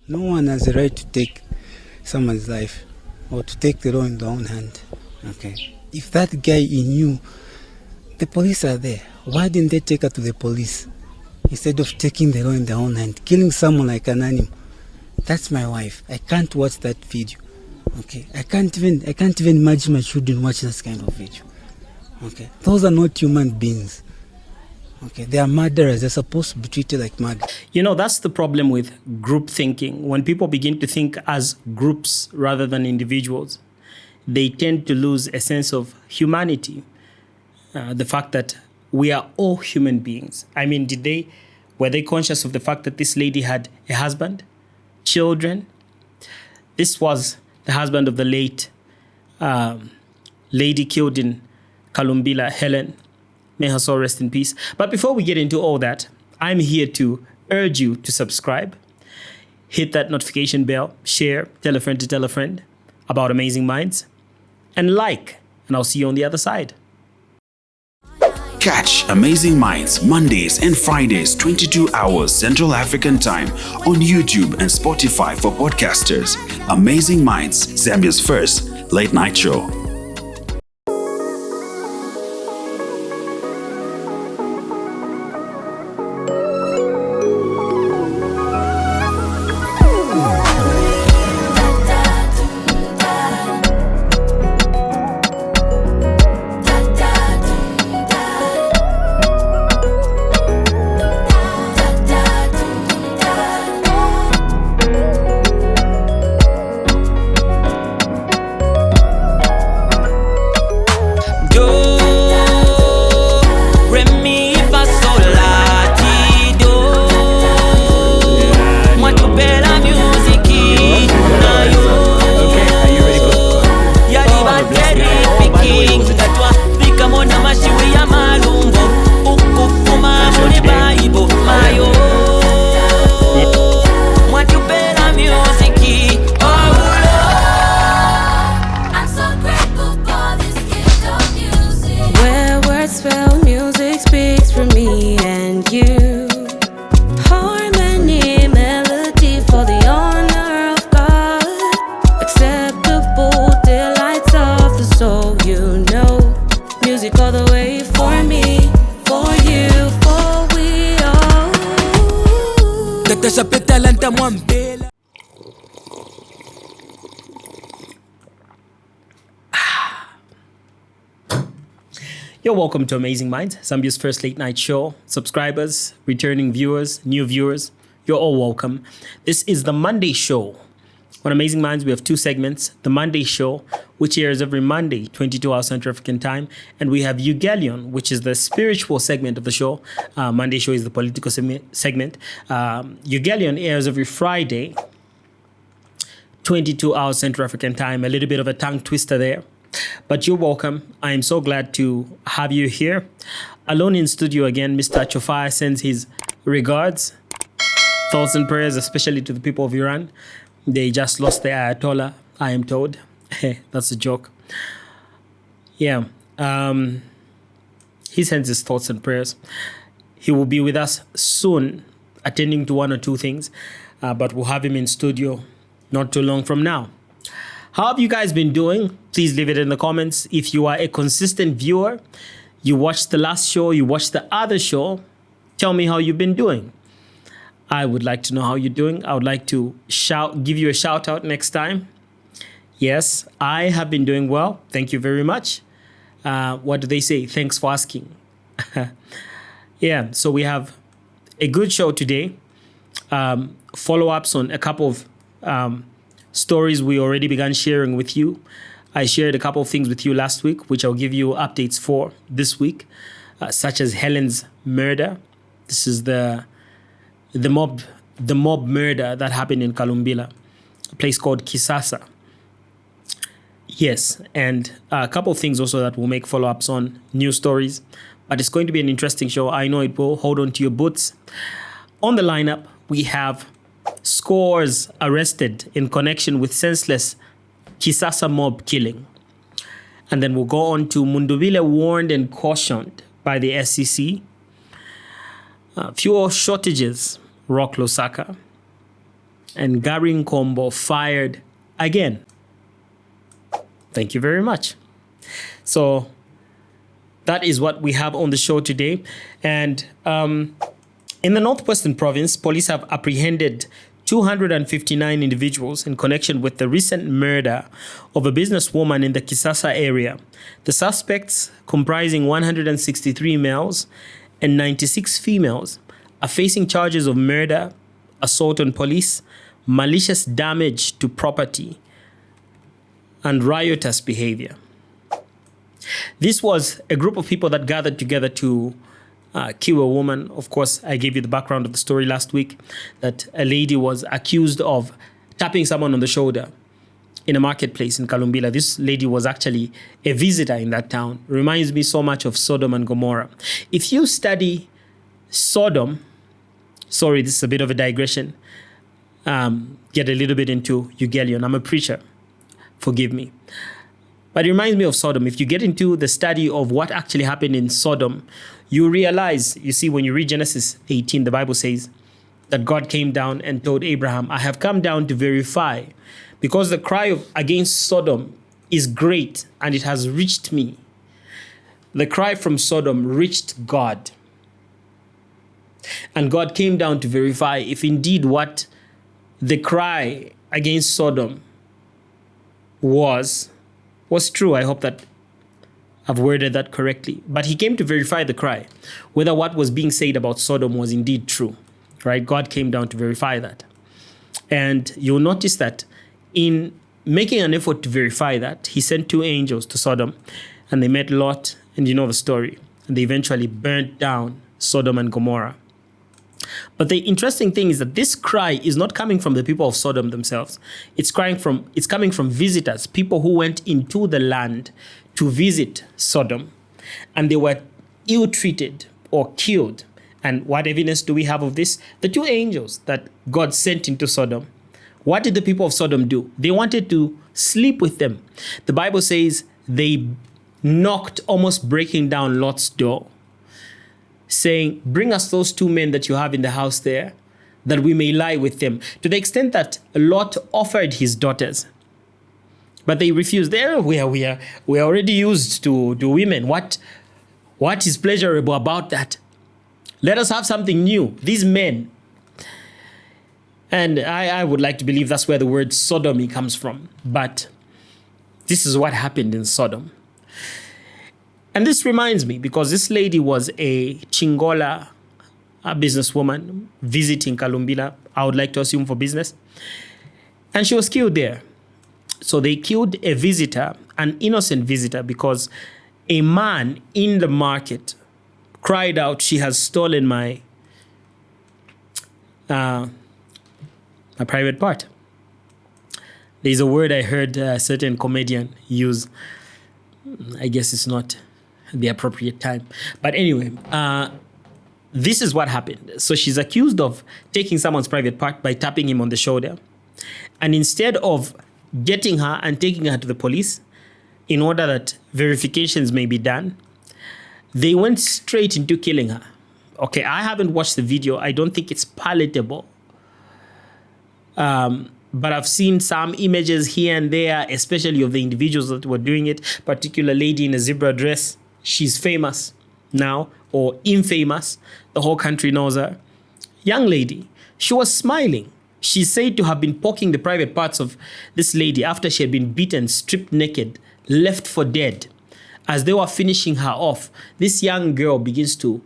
No one has the right to take someone's life or to take the law in their own hand. Okay. If that guy he knew, the police are there. Why didn't they take her to the police instead of taking the law in their own hand, killing someone like an animal? That's my wife. I can't watch that video. Okay. I can't even imagine my children watch this kind of video. Okay. Those are not human beings. Okay, they are murderers. They're supposed to be treated like murderers. You know, that's the problem with group thinking. When people begin to think as groups rather than individuals, they tend to lose a sense of humanity. The fact that we are all human beings. I mean, were they conscious of the fact that this lady had a husband, children? This was the husband of the late lady killed in Kalumbila, Helen. May her soul rest in peace. But before we get into all that, I'm here to urge you to subscribe, hit that notification bell, share, tell a friend to tell a friend about Amazing Minds, and like, and I'll see you on the other side. Catch Amazing Minds Mondays and Fridays, 22 hours Central African Time on YouTube and Spotify for podcasters. Amazing Minds, Zambia's first late night show. You're welcome to Amazing Minds, Zambia's first late night show. Subscribers, returning viewers, new viewers, you're all welcome. This is the Monday show. On Amazing Minds, we have two segments. The Monday show, which airs every Monday, 22 hours Central African Time. And we have Eugalion, which is the spiritual segment of the show. Monday show is the political segment. Eugalion airs every Friday, 22 hours Central African Time. A little bit of a tongue twister there. But you're welcome. I am so glad to have you here. Alone in studio again, Mr. Chofai sends his regards, thoughts and prayers, especially to the people of Iran. They just lost their Ayatollah, I am told. That's a joke. Yeah. He sends his thoughts and prayers. He will be with us soon, attending to one or two things. But we'll have him in studio not too long from now. How have you guys been doing? Please leave it in the comments. If you are a consistent viewer, you watched the last show, you watched the other show, tell me how you've been doing. I would like to know how you're doing. I would like to give you a shout out next time. Yes, I have been doing well. Thank you very much. What do they say? Thanks for asking. Yeah, so we have a good show today. Follow-ups on a couple of stories we already began sharing with you. I shared a couple of things with you last week, which I'll give you updates for this week, such as Helen's murder. This is the mob murder that happened in Kalumbila, a place called Kisasa. Yes, and a couple of things also that will make follow-ups on news stories. But it's going to be an interesting show. I know it will. Hold on to your boots. On the lineup, we have scores arrested in connection with senseless Kisasa mob killing. And then we'll go on to Mundubile warned and cautioned by the SEC. Fuel shortages rock Lusaka. And Garry Nkombo fired again. Thank you very much. So that is what we have on the show today. And in the Northwestern Province, police have apprehended 259 individuals in connection with the recent murder of a businesswoman in the Kisasa area. The suspects, comprising 163 males and 96 females, are facing charges of murder, assault on police, malicious damage to property, and riotous behavior. This was a group of people that gathered together to kill a woman. Of course, I gave you the background of the story last week, that a lady was accused of tapping someone on the shoulder in a marketplace in Kalumbila. This lady was actually a visitor in that town. Reminds me so much of Sodom and Gomorrah. If you study Sodom, sorry, this is a bit of a digression, get a little bit into Ugalion. I'm a preacher, forgive me. But it reminds me of Sodom. If you get into the study of what actually happened in Sodom, you realize, you see, when you read Genesis 18, the Bible says that God came down and told Abraham, I have come down to verify, because the cry against Sodom is great and it has reached me. The cry from Sodom reached God. And God came down to verify if indeed what the cry against Sodom was true. I hope that I've worded that correctly. But he came to verify the cry, whether what was being said about Sodom was indeed true, right? God came down to verify that. And you'll notice that in making an effort to verify that, he sent 2 angels to Sodom, and they met Lot, and you know the story. And they eventually burnt down Sodom and Gomorrah. But the interesting thing is that this cry is not coming from the people of Sodom themselves. It's coming from visitors, people who went into the land to visit Sodom, and they were ill-treated or killed. And what evidence do we have of this? The 2 angels that God sent into Sodom. What did the people of Sodom do? They wanted to sleep with them. The Bible says they knocked, almost breaking down Lot's door, saying, bring us those 2 men that you have in the house there, that we may lie with them. To the extent that Lot offered his daughters, but they refused. We are already used to women. What is pleasurable about that? Let us have something new. These men. And I would like to believe that's where the word sodomy comes from. But this is what happened in Sodom. And this reminds me, because this lady was a Chingola, a businesswoman visiting Kalumbila, I would like to assume for business. And she was killed there. So they killed a visitor, an innocent visitor, because a man in the market cried out, she has stolen my private part. There's a word I heard a certain comedian use. I guess it's not the appropriate time. But anyway, this is what happened. So she's accused of taking someone's private part by tapping him on the shoulder. And instead of getting her and taking her to the police in order that verifications may be done, they went straight into killing her. Okay, I haven't watched the video. I don't think it's palatable. But I've seen some images here and there, especially of the individuals that were doing it. Particular lady in a zebra dress. She's famous now, or infamous. The whole country knows her. Young lady. She was smiling. She's said to have been poking the private parts of this lady after she had been beaten, stripped naked, left for dead. As they were finishing her off, this young girl begins to,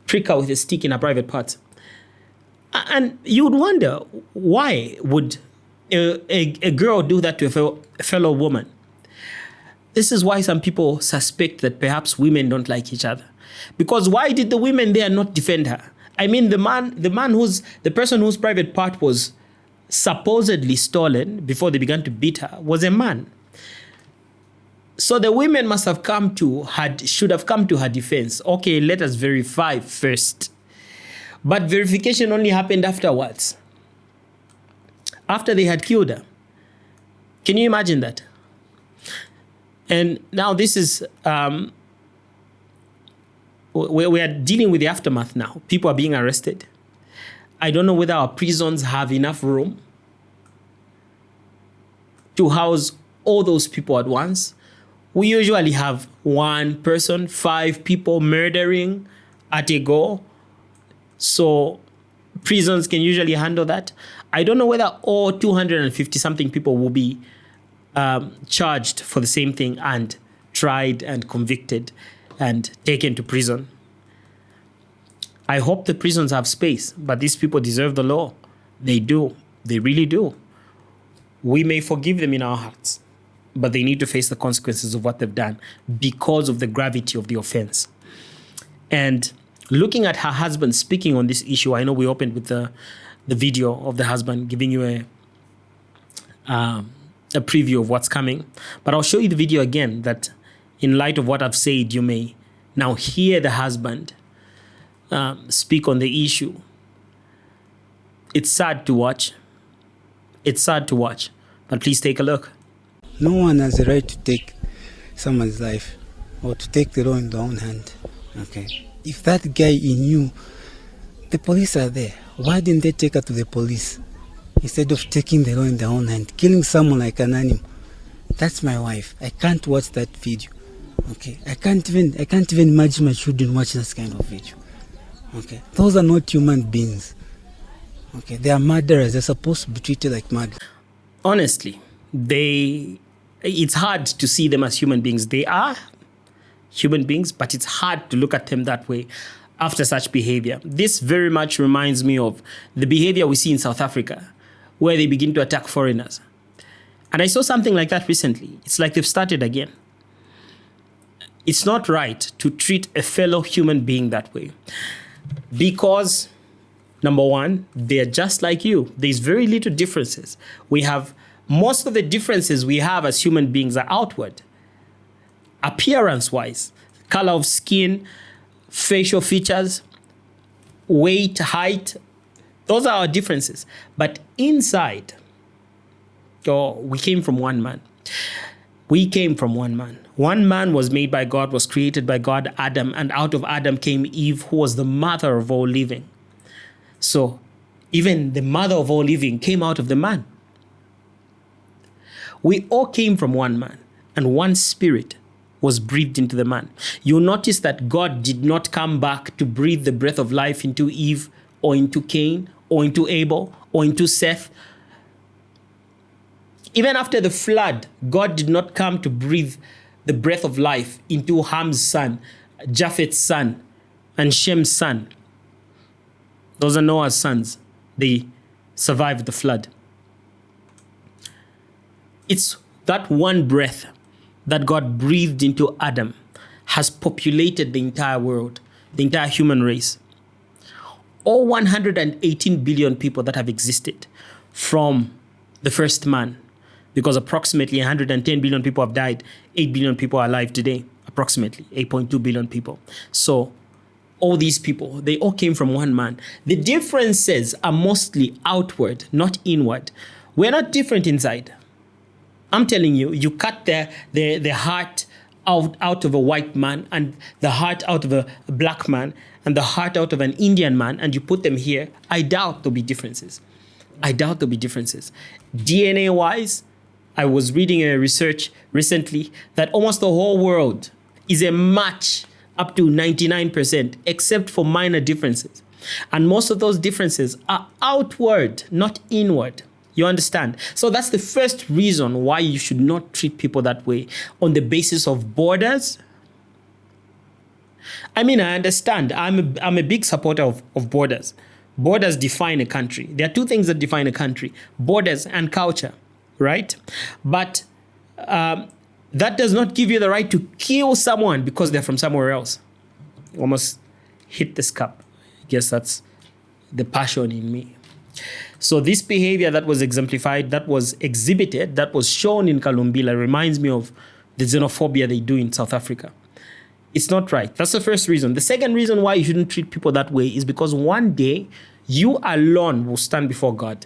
prick her with a stick in her private parts. And you would wonder, why would a girl do that to a fellow woman? This is why some people suspect that perhaps women don't like each other. Because why did the women there not defend her? I mean, the person whose private part was supposedly stolen before they began to beat her was a man. So the women should have come to her defense. Okay, let us verify first. But verification only happened afterwards. After they had killed her. Can you imagine that? And now this is, we are dealing with the aftermath now. People are being arrested. I don't know whether our prisons have enough room to house all those people at once. We usually have one person, 5 people murdering at a go. So prisons can usually handle that. I don't know whether all 250 something people will be charged for the same thing and tried and convicted and taken to prison. I hope the prisons have space, but these people deserve the law. They do. They really do. We may forgive them in our hearts, but they need to face the consequences of what they've done because of the gravity of the offense. And looking at her husband speaking on this issue, I know we opened with the video of the husband giving you a preview of what's coming. But I'll show you the video again that in light of what I've said, you may now hear the husband speak on the issue. It's sad to watch. It's sad to watch, but please take a look. No one has the right to take someone's life or to take the law in their own hand. Okay. If that guy in you, the police are there. Why didn't they take her to the police instead of taking the law in their own hand, killing someone like an animal? That's my wife. I can't watch that video. Okay. I can't even imagine my children watching this kind of video. Okay. Those are not human beings. Okay. They are murderers. They're supposed to be treated like murderers. Honestly, it's hard to see them as human beings. They are human beings, but it's hard to look at them that way after such behavior. This very much reminds me of the behavior we see in South Africa, where they begin to attack foreigners. And I saw something like that recently. It's like they've started again. It's not right to treat a fellow human being that way because, number one, they're just like you. There's very little differences. Most of the differences we have as human beings are outward. Appearance-wise, color of skin, facial features, weight, height, those are our differences. But inside, we came from one man. We came from one man. One man was made by God, was created by God, Adam, and out of Adam came Eve, who was the mother of all living. So even the mother of all living came out of the man. We all came from one man, and one spirit was breathed into the man. You'll notice that God did not come back to breathe the breath of life into Eve or into Cain or into Abel or into Seth. Even after the flood, God did not come to breathe the breath of life into Ham's son, Japheth's son, and Shem's son. Those are Noah's sons. They survived the flood. It's that one breath that God breathed into Adam has populated the entire world, the entire human race. All 118 billion people that have existed from the first man, because approximately 110 billion people have died, 8 billion people are alive today, approximately 8.2 billion people. So all these people, they all came from one man. The differences are mostly outward, not inward. We're not different inside. I'm telling you, you cut the heart out of a white man and the heart out of a black man and the heart out of an Indian man and you put them here, I doubt there'll be differences. DNA-wise, I was reading a research recently that almost the whole world is a match up to 99%, except for minor differences. And most of those differences are outward, not inward. You understand? So that's the first reason why you should not treat people that way on the basis of borders. I mean, I understand. I'm a big supporter of borders. Borders define a country. There are two things that define a country: borders and culture, right? But that does not give you the right to kill someone because they're from somewhere else. Almost hit this cup. I guess that's the passion in me. So this behavior that was exemplified, that was exhibited, that was shown in Kalumbila reminds me of the xenophobia they do in South Africa. It's not right. That's the first reason. The second reason why you shouldn't treat people that way is because one day you alone will stand before God.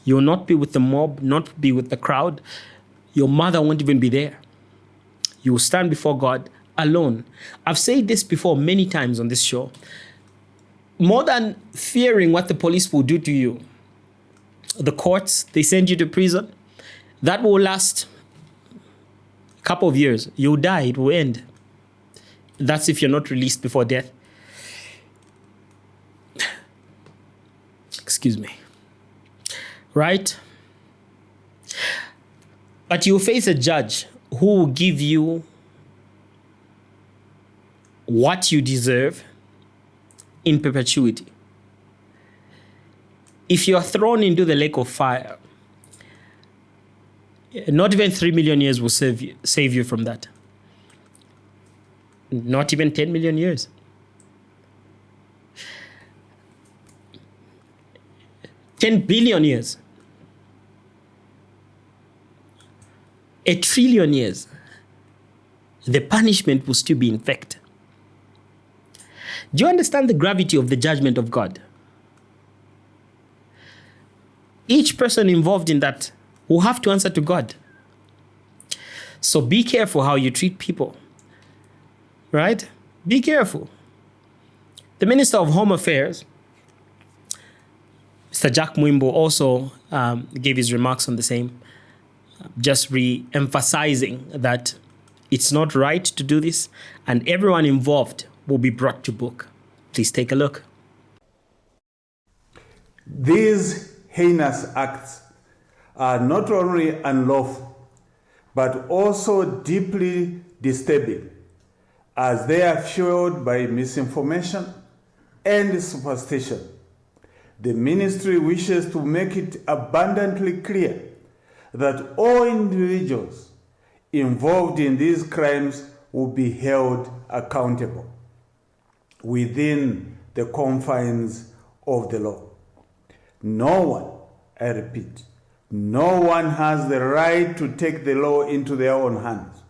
You will not be with the mob, not be with the crowd. Your mother won't even be there. You will stand before God alone. I've said this before many times on this show. more than fearing what the police will do to you, the courts, they send you to prison. That will last a couple of years. You'll die, it will end. That's if you're not released before death. Excuse me. Right? But you'll face a judge who will give you what you deserve in perpetuity. If you are thrown into the lake of fire, not even 3 million years will save you from that. Not even 10 million years. $10 billion years. 1 trillion years. The punishment will still be in effect. Do you understand the gravity of the judgment of God? Each person involved in that will have to answer to God. So be careful how you treat people. Right? Be careful. The Minister of Home Affairs, Mr. Jack Mwimbo, also gave his remarks on the same, just re-emphasizing that it's not right to do this, and everyone involved will be brought to book. Please take a look. These heinous acts are not only unlawful, but also deeply disturbing, as they are fueled by misinformation and superstition. The ministry wishes to make it abundantly clear that all individuals involved in these crimes will be held accountable within the confines of the law. No one, I repeat, no one has the right to take the law into their own hands,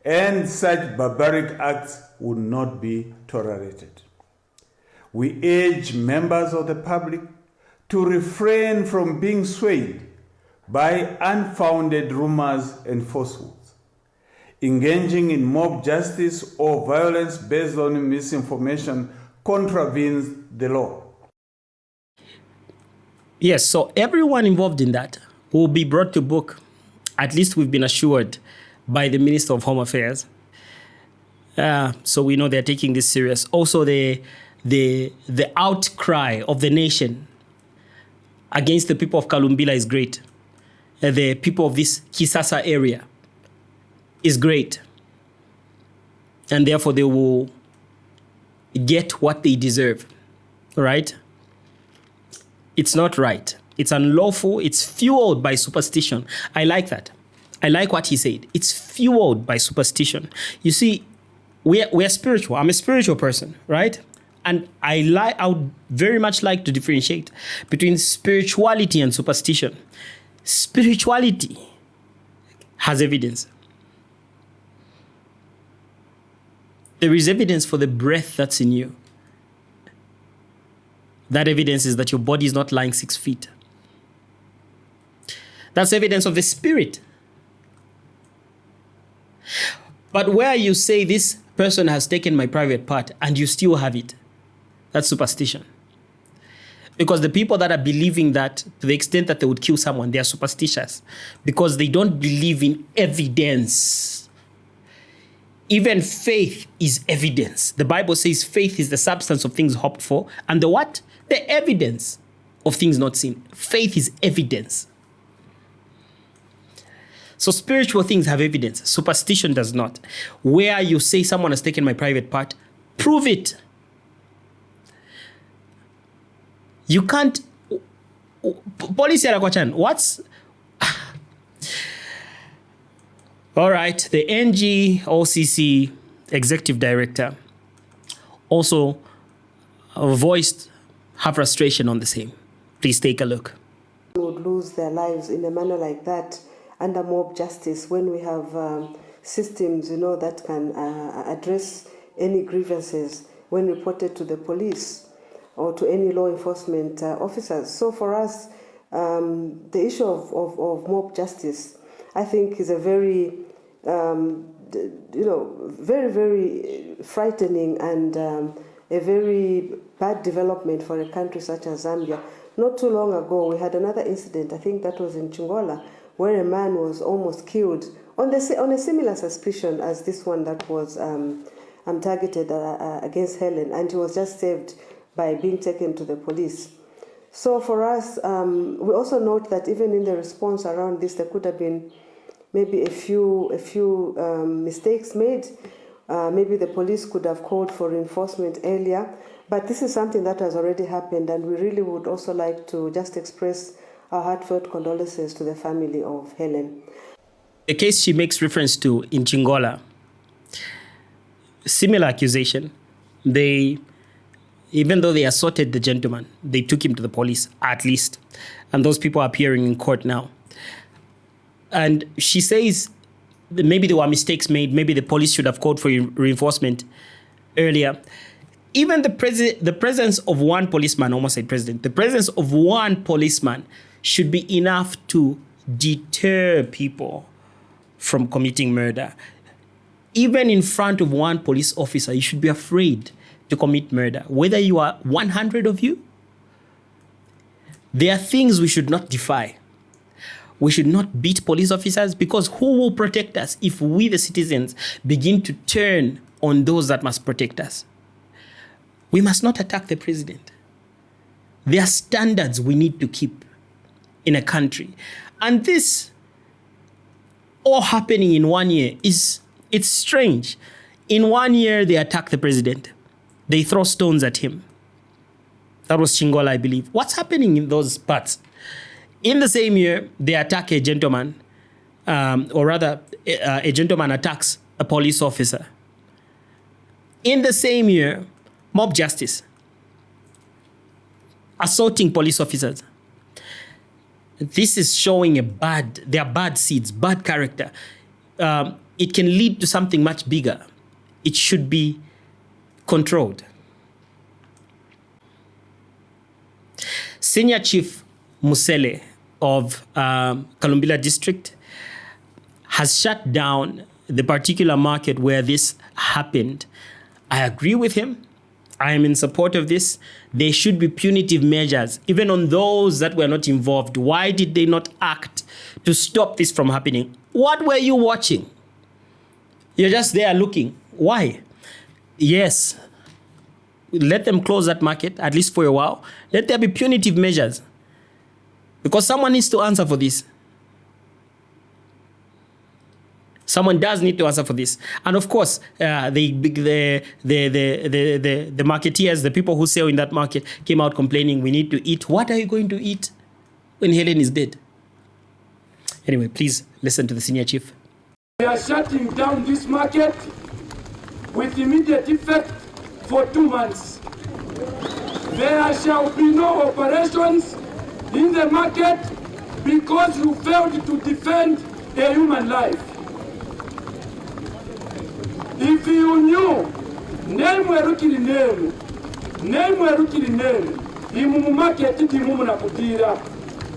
and such barbaric acts would not be tolerated. We urge members of the public to refrain from being swayed by unfounded rumors and falsehoods. Engaging in mob justice or violence based on misinformation contravenes the law. Yes, so everyone involved in that will be brought to book. At least we've been assured by the Minister of Home Affairs. So we know they're taking this serious. Also, the outcry of the nation against the people of Kalumbila is great. The people of this Kisasa area is great. And therefore they will get what they deserve, right? It's not right. It's unlawful. It's fueled by superstition. I like that. I like what he said. It's fueled by superstition. You see, we're spiritual. I'm a spiritual person, right? And I would very much like to differentiate between spirituality and superstition. Spirituality has evidence. There is evidence for the breath that's in you. That evidence is that your body is not lying 6 feet. That's evidence of the spirit. But where you say this person has taken my private part and you still have it, that's superstition. Because the people that are believing that to the extent that they would kill someone, they are superstitious because they don't believe in evidence. Even faith is evidence. The Bible says faith is the substance of things hoped for and the what? The evidence of things not seen. Faith is evidence. So spiritual things have evidence. Superstition does not. Where you say someone has taken my private part, prove it. You can't. Police Yarakwachan, what's. All right, the NGOCC executive director also voiced her frustration on the same. Please take a look. Would lose their lives in a manner like that under mob justice when we have systems, that can address any grievances when reported to the police or to any law enforcement officers. So for us, the issue of mob justice, I think, is a very, very, very frightening and a very bad development for a country such as Zambia. Not too long ago, we had another incident, I think that was in Chingola, where a man was almost killed on a similar suspicion as this one that was targeted against Helen, and he was just saved by being taken to the police. So for us, we also note that even in the response around this, there could have been maybe a few mistakes made. Maybe the police could have called for reinforcement earlier, but this is something that has already happened, and we really would also like to just express our heartfelt condolences to the family of Helen. The case she makes reference to in Chingola, similar accusation. Even though they assaulted the gentleman, they took him to the police, at least. And those people are appearing in court now. And she says that maybe there were mistakes made. Maybe the police should have called for reinforcement earlier. Even the presence of one policeman, almost said president, the presence of one policeman should be enough to deter people from committing murder. Even in front of one police officer, you should be afraid to commit murder. Whether you are 100 of you, there are things we should not defy. We should not beat police officers, because who will protect us if we, the citizens, begin to turn on those that must protect us? We must not attack the president. There are standards we need to keep in a country. And this all happening in 1 year it's strange. In 1 year, they attack the president. They throw stones at him. That was Chingola, I believe. What's happening in those parts? In the same year, they attack a gentleman, or rather, a gentleman attacks a police officer. In the same year, mob justice, assaulting police officers. This is showing they are bad seeds, bad character. It can lead to something much bigger. It should be controlled. Senior Chief Musele of Kalumbila District has shut down the particular market where this happened. I agree with him. I am in support of this. There should be punitive measures, even on those that were not involved. Why did they not act to stop this from happening? What were you watching? You're just there looking. Why? Yes, let them close that market, at least for a while. Let there be punitive measures, because someone needs to answer for this. Someone does need to answer for this. And of course, the marketeers, the people who sell in that market, came out complaining, we need to eat. What are you going to eat when Helen is dead? Anyway, please listen to the senior chief. We are shutting down this market with immediate effect for 2 months. There shall be no operations in the market because you failed to defend a human life. If you knew, name werukiri name, imu market imu na kutira,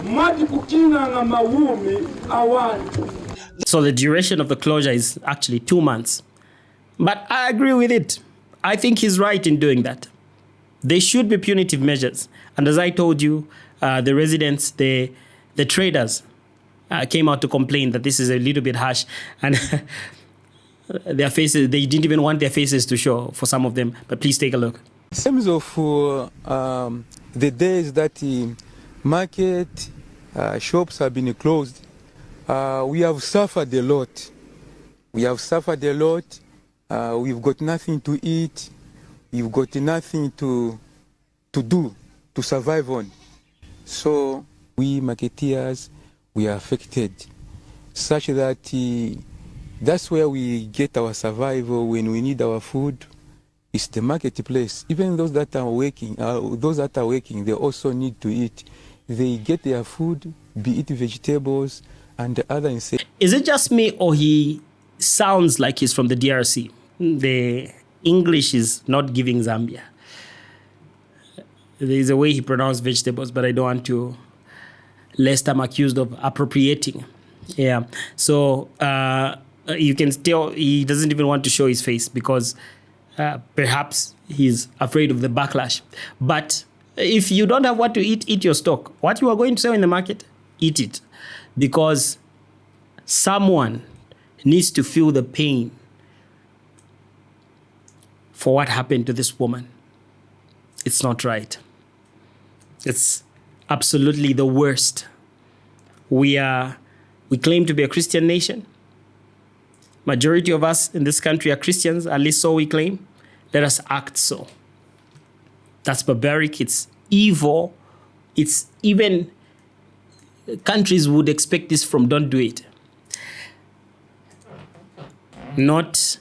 mati kukinga nga mawumi awantu. So the duration of the closure is actually 2 months. But I agree with it. I think he's right in doing that. There should be punitive measures. And as I told you, the residents, the traders came out to complain that this is a little bit harsh. And their faces, they didn't even want their faces to show for some of them. But please take a look. In terms of the days that the market shops have been closed, we have suffered a lot. We've got nothing to eat. We've got nothing to do, to survive on. So we marketeers, we are affected, such that that's where we get our survival when we need our food. It's the marketplace. Even those that are working, they also need to eat. They get their food, be it vegetables and the other insects. Is it just me, or he sounds like he's from the DRC? The English is not giving Zambia. There's a way he pronounced vegetables, but I don't want to, lest I'm accused of appropriating. Yeah. So you can tell he doesn't even want to show his face, because Perhaps he's afraid of the backlash. But if you don't have what to eat your stock. What you are going to sell in the market, eat it. Because someone needs to feel the pain for what happened to this woman. It's not right. It's absolutely the worst. We claim to be a Christian nation. Majority of us in this country are Christians, at least so we claim. Let us act so. That's barbaric, it's evil. It's even countries would expect this from, don't do it. Not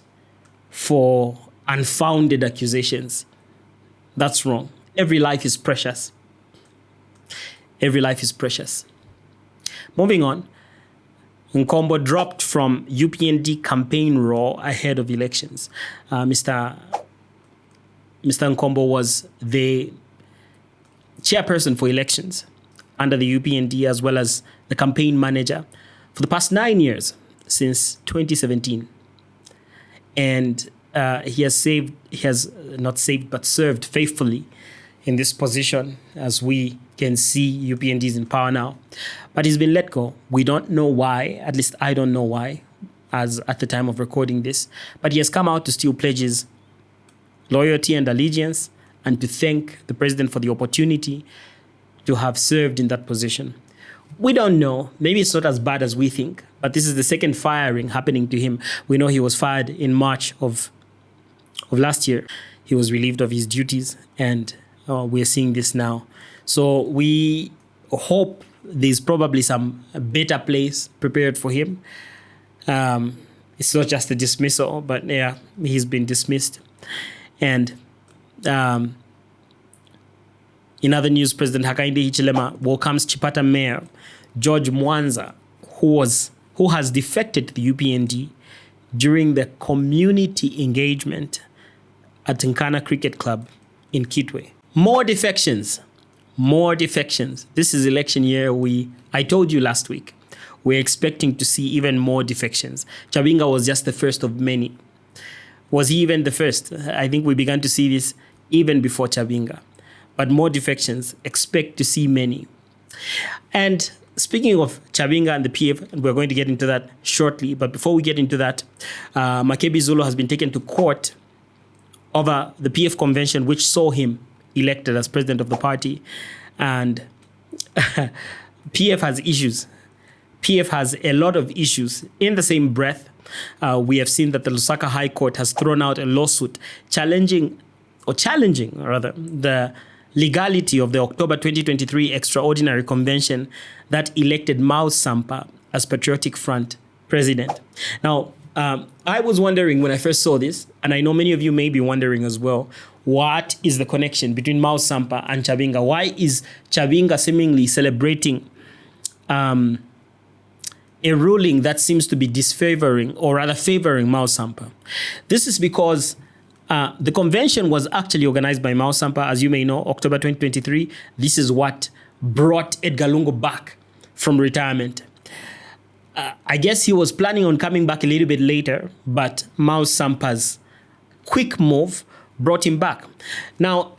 for unfounded accusations. That's wrong. Every life is precious. Every life is precious. Moving on, Nkombo dropped from UPND campaign role ahead of elections. Mr. Nkombo was the chairperson for elections under the UPND as well as the campaign manager for the past 9 years, since 2017. And he has served faithfully in this position. As we can see, UPND is in power now. But he's been let go. We don't know why, at least I don't know why, as at the time of recording this. But he has come out to still pledge his loyalty and allegiance and to thank the president for the opportunity to have served in that position. We don't know. Maybe it's not as bad as we think, but this is the second firing happening to him. We know he was fired in March of last year. He was relieved of his duties, and we're seeing this now. So we hope there's probably some better place prepared for him. It's not just a dismissal, but yeah, he's been dismissed. And in other news, President Hakainde Hichilema welcomes Chipata Mayor George Mwanza, who has defected to the UPND during the community engagement at Nkana Cricket Club in Kitwe. More defections. This is election year. I told you last week, we're expecting to see even more defections. Chabinga was just the first of many. Was he even the first? I think we began to see this even before Chabinga. But more defections, expect to see many. And speaking of Chabinga and the PF, we're going to get into that shortly. But before we get into that, Makebi Zulu has been taken to court over the PF convention, which saw him elected as president of the party. And PF has issues. PF has a lot of issues. In the same breath, we have seen that the Lusaka High Court has thrown out a lawsuit challenging the legality of the October 2023 Extraordinary Convention that elected Mao Sampa as Patriotic Front president. Now, I was wondering when I first saw this, and I know many of you may be wondering as well, what is the connection between Mao Sampa and Chabinga? Why is Chabinga seemingly celebrating a ruling that seems to be disfavoring or rather favoring Mao Sampa? This is because the convention was actually organized by Mao Sampa, as you may know, October 2023. This is what brought Edgar Lungu back from retirement. I guess he was planning on coming back a little bit later, but Mao Sampa's quick move brought him back. Now,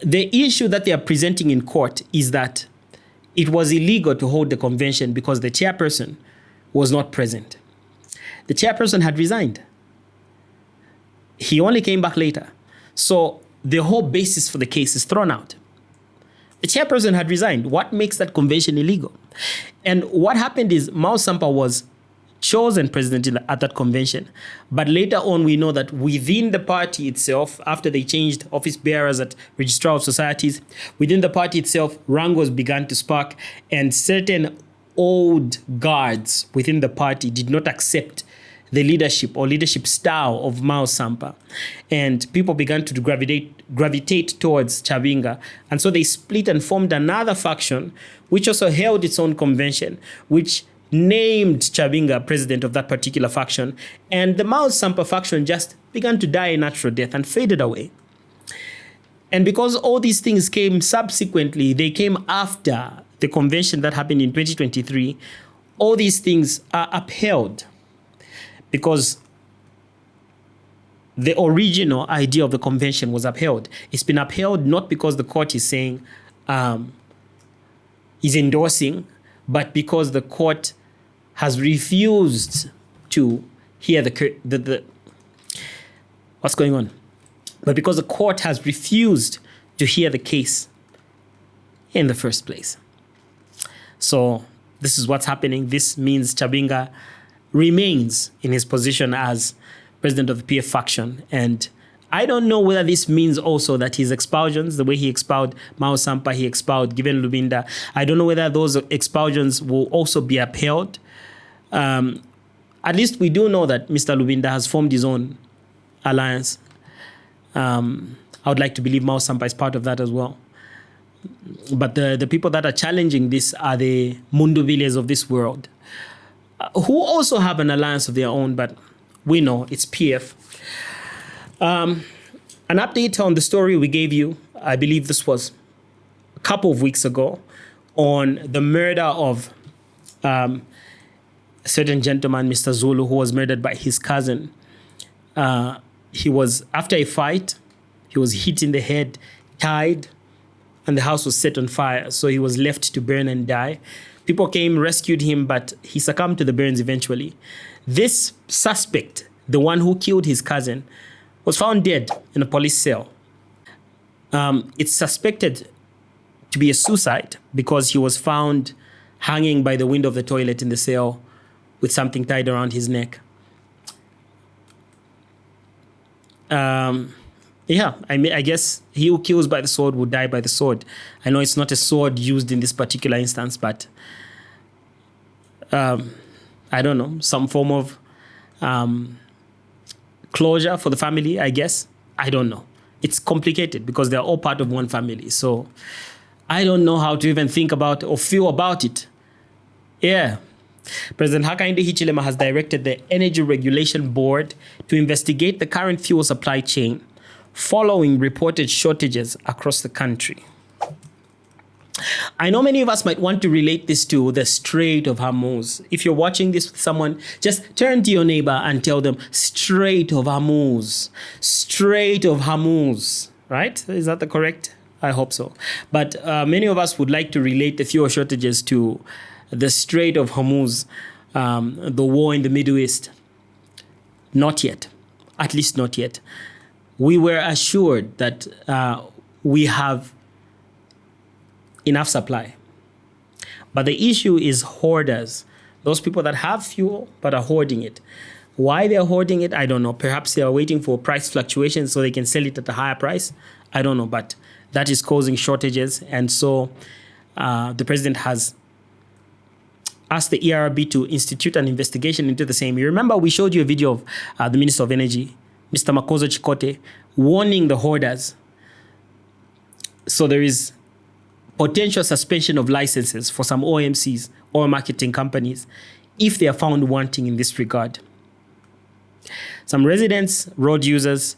the issue that they are presenting in court is that it was illegal to hold the convention because the chairperson was not present. The chairperson had resigned. He only came back later. So the whole basis for the case is thrown out. The chairperson had resigned. What makes that convention illegal? And what happened is Mao Sampa was chosen president at that convention. But later on, we know that within the party itself, after they changed office bearers at Registrar of Societies, within the party itself, wrangles began to spark, and certain old guards within the party did not accept the leadership style of Mao Sampa. And people began to gravitate towards Chabinga. And so they split and formed another faction, which also held its own convention, which named Chabinga president of that particular faction. And the Mao Sampa faction just began to die a natural death and faded away. And because all these things came subsequently, they came after the convention that happened in 2023, all these things are upheld because the original idea of the convention was upheld. It's been upheld not because the court is saying, is endorsing, but because the court has refused to hear the what's going on. But because the court has refused to hear the case in the first place. So this is what's happening. This means Chabinga remains in his position as president of the PF faction. And I don't know whether this means also that his expulsions, the way he expelled Mao Sampa, he expelled Given Lubinda, I don't know whether those expulsions will also be upheld. At least we do know that Mr. Lubinda has formed his own alliance. I would like to believe Mao Sampa is part of that as well. But the people that are challenging this are the Munduviles of this world, who also have an alliance of their own, but we know it's PF. An update on the story we gave you, I believe this was a couple of weeks ago, on the murder of a certain gentleman, Mr. Zulu, who was murdered by his cousin. He was, after a fight, he was hit in the head, tied, and the house was set on fire. So he was left to burn and die. People came, rescued him, but he succumbed to the burns eventually. This suspect, the one who killed his cousin, was found dead in a police cell. It's suspected to be a suicide because he was found hanging by the window of the toilet in the cell with something tied around his neck. I guess he who kills by the sword will die by the sword. I know it's not a sword used in this particular instance, but I don't know, some form of closure for the family, I guess. I don't know. It's complicated because they're all part of one family. So I don't know how to even think about or feel about it. Yeah. President Hakainde Hichilema has directed the Energy Regulation Board to investigate the current fuel supply chain following reported shortages across the country. I know many of us might want to relate this to the Strait of Hormuz. If you're watching this with someone, just turn to your neighbor and tell them, Strait of Hormuz, Strait of Hormuz, right? Is that the correct? I hope so. But many of us would like to relate the fuel shortages to the Strait of Hormuz, the war in the Middle East. Not yet, at least not yet. We were assured that we have enough supply. But the issue is hoarders, those people that have fuel but are hoarding it. Why they're hoarding it, I don't know. Perhaps they are waiting for price fluctuations so they can sell it at a higher price. I don't know, but that is causing shortages. And so the president has asked the ERB to institute an investigation into the same. You remember we showed you a video of the Minister of Energy, Mr. Makozo Chikote, warning the hoarders. So there is potential suspension of licenses for some OMCs, oil marketing companies, if they are found wanting in this regard. Some residents, road users,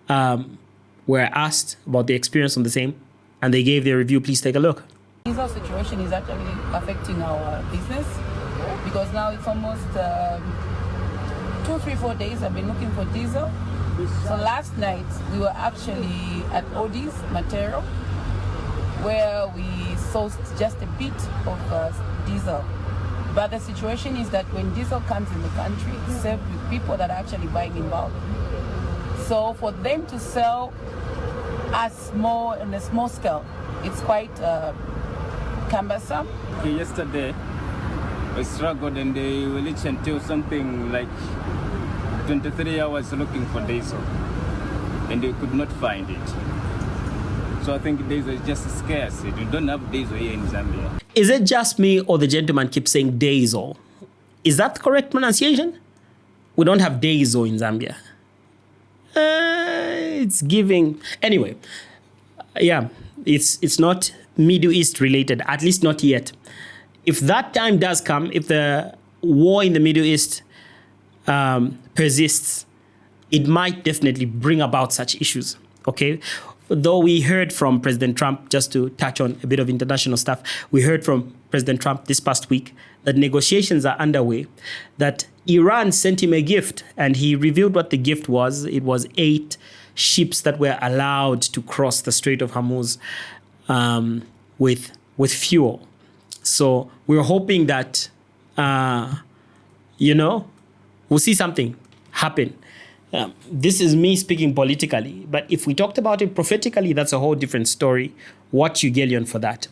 were asked about the experience on the same, and they gave their review. Please take a look. Diesel situation is actually affecting our business because now it's almost 2, 3, 4 days I've been looking for diesel. So last night we were actually at Odie's material where we sourced just a bit of diesel. But the situation is that when diesel comes in the country, it's served with people that are actually buying in bulk. So for them to sell on a small scale, it's quite cumbersome. Yesterday, I struggled and they will reach until something like 23 hours looking for diesel, and they could not find it. So I think diesel is just scarce. We don't have diesel here in Zambia. Is it just me or the gentleman keeps saying diesel? Is that the correct pronunciation? We don't have diesel in Zambia. It's giving... Anyway, yeah, it's not Middle East related, at least not yet. If that time does come, if the war in the Middle East persists, it might definitely bring about such issues, okay? though we heard from President Trump, just to touch on a bit of international stuff, we heard from President Trump this past week that negotiations are underway, that Iran sent him a gift, and he revealed what the gift was. It was 8 ships that were allowed to cross the Strait of Hormuz with fuel. So we're hoping that, we'll see something happen. This is me speaking politically, but if we talked about it prophetically, that's a whole different story. Watch Ugelion for that.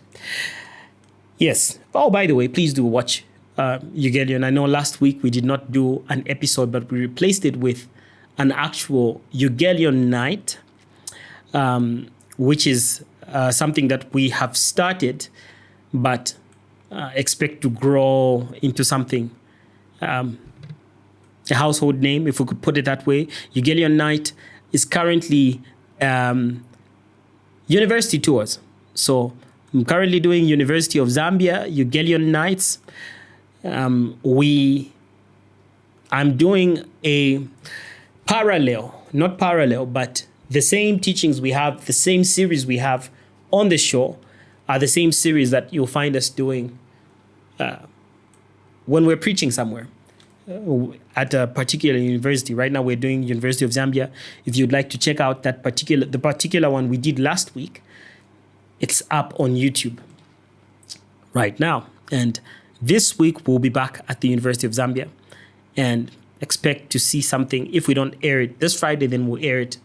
Yes. Oh, by the way, please do watch Ugelion. I know last week we did not do an episode, but we replaced it with an actual Ugelion night, which is something that we have started, but expect to grow into something. A household name, if we could put it that way. Ugelion Night is currently university tours. So I'm currently doing University of Zambia, Ugelion Nights. I'm doing a not parallel, but the same teachings we have, the same series we have on the show are the same series that you'll find us doing when we're preaching somewhere. At a particular university. Right now we're doing University of Zambia. If you'd like to check out the particular one we did last week, it's up on YouTube right now. And this week we'll be back at the University of Zambia and expect to see something. If we don't air it this Friday, then we'll air it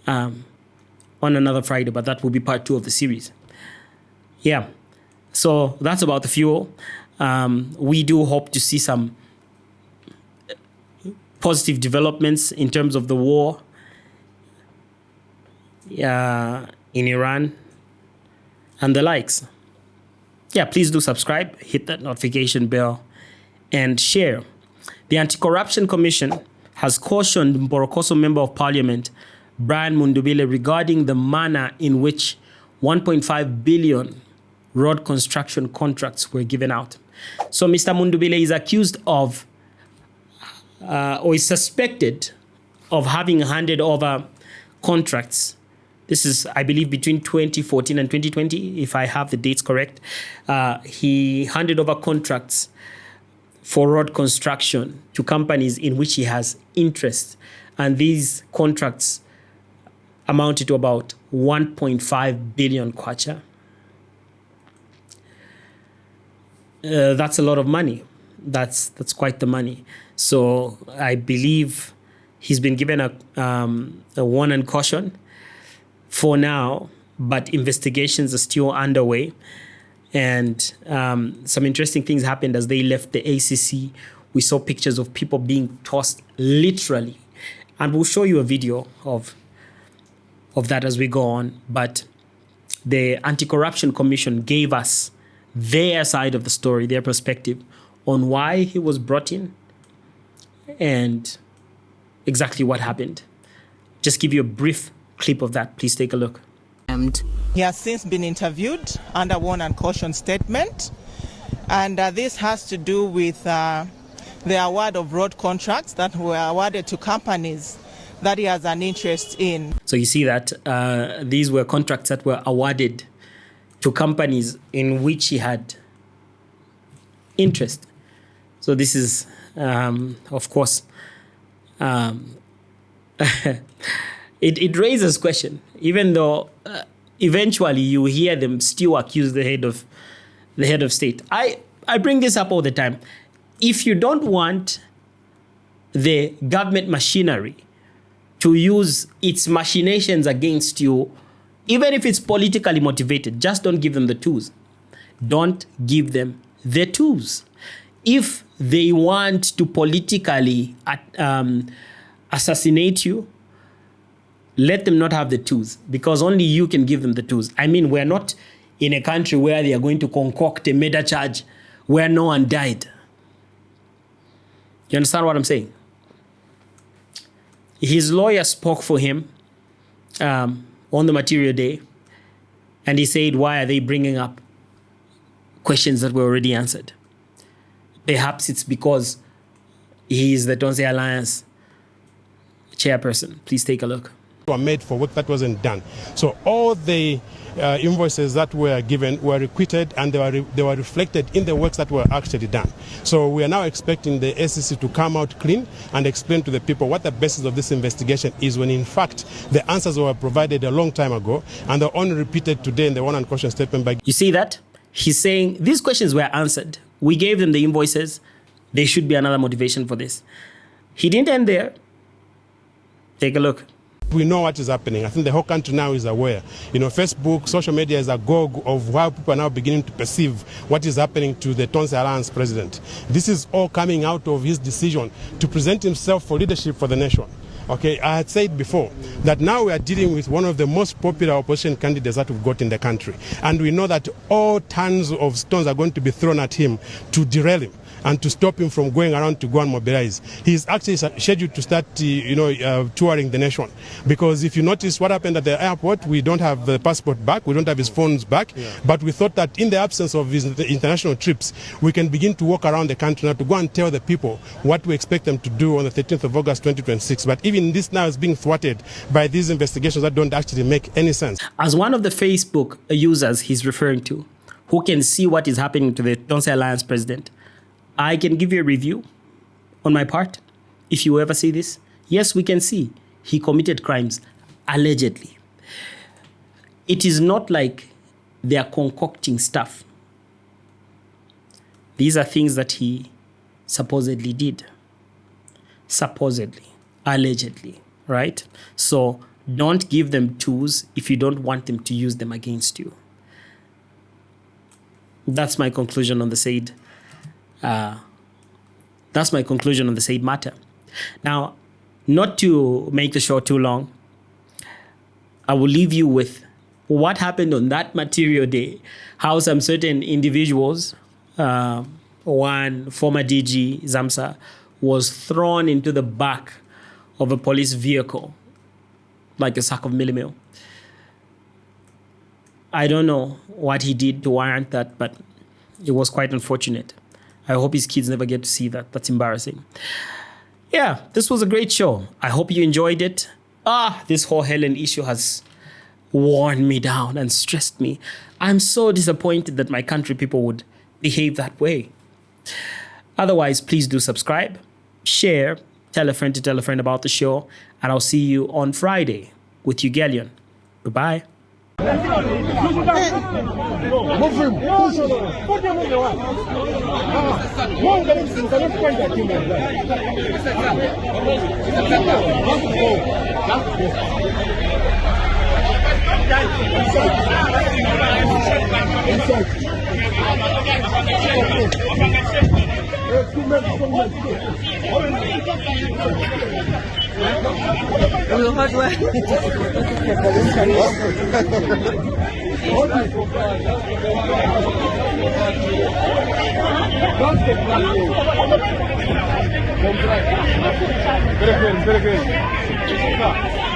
on another Friday, but that will be part 2 of the series. Yeah. So that's about the fuel. We do hope to see some positive developments in terms of the war in Iran and the likes. Yeah, please do subscribe, hit that notification bell, and share. The Anti-Corruption Commission has cautioned Mborokoso Member of Parliament Brian Mundubile regarding the manner in which 1.5 billion road construction contracts were given out. So Mr. Mundubile is accused of or is suspected of having handed over contracts. This is, I believe, between 2014 and 2020, if I have the dates correct. He handed over contracts for road construction to companies in which he has interest. And these contracts amounted to about 1.5 billion kwacha. That's a lot of money. That's quite the money. So I believe he's been given a warning and caution for now, but investigations are still underway. And some interesting things happened as they left the ACC. We saw pictures of people being tossed literally. And we'll show you a video of that as we go on. But the Anti-Corruption Commission gave us their side of the story, their perspective on why he was brought in and exactly what happened. Just give you a brief clip of that. Please take a look. He has since been interviewed under warning and caution statement, and this has to do with the award of road contracts that were awarded to companies that he has an interest in. So you see that these were contracts that were awarded to companies in which he had interest. So this is, of course, it raises question, even though eventually you hear them still accuse the head of state. I bring this up all the time. If you don't want the government machinery to use its machinations against you, even if it's politically motivated, just don't give them the tools. Don't give them the tools. If they want to politically assassinate you, let them not have the tools, because only you can give them the tools. I mean, we're not in a country where they are going to concoct a murder charge where no one died. You understand what I'm saying? His lawyer spoke for him on the material day, and he said, why are they bringing up questions that were already answered? Perhaps it's because he is the Tonse Alliance chairperson. Please take a look. were made for work that wasn't done. So all the invoices that were given were requited, and they were reflected in the works that were actually done. So we are now expecting the SEC to come out clean and explain to the people what the basis of this investigation is, when in fact the answers were provided a long time ago and they're only repeated today in the one question statement by... You see that? He's saying these questions were answered. We gave them the invoices. There should be another motivation for this. He didn't end there. Take a look. We know what is happening. I think the whole country now is aware. Facebook, social media is agog of how people are now beginning to perceive what is happening to the Tonse Alliance president. This is all coming out of his decision to present himself for leadership for the nation. Okay, I had said before that now we are dealing with one of the most popular opposition candidates that we've got in the country. And we know that all tons of stones are going to be thrown at him to derail him and to stop him from going around to go and mobilize. He's actually scheduled to start, touring the nation. Because if you notice what happened at the airport, we don't have the passport back, we don't have his phones back. Yeah. But we thought that in the absence of his international trips, we can begin to walk around the country now to go and tell the people what we expect them to do on the 13th of August 2026. But even this now is being thwarted by these investigations that don't actually make any sense. As one of the Facebook users he's referring to, who can see what is happening to the Tonse Alliance president, I can give you a review on my part. If you ever see this, yes, we can see he committed crimes, allegedly. It is not like they are concocting stuff. These are things that he supposedly did. Supposedly, allegedly, right? So don't give them tools if you don't want them to use them against you. That's my conclusion on the said matter. Now, not to make the show too long, I will leave you with what happened on that material day, how some certain individuals, one former DG, Zamsa, was thrown into the back of a police vehicle like a sack of millimil. I don't know what he did to warrant that, but it was quite unfortunate. I hope his kids never get to see that. That's embarrassing. Yeah, this was a great show. I hope you enjoyed it. This whole Helen issue has worn me down and stressed me. I'm so disappointed that my country people would behave that way. Otherwise, please do subscribe, share, tell a friend to tell a friend about the show, and I'll see you on Friday with Ugalian. Goodbye. Very good.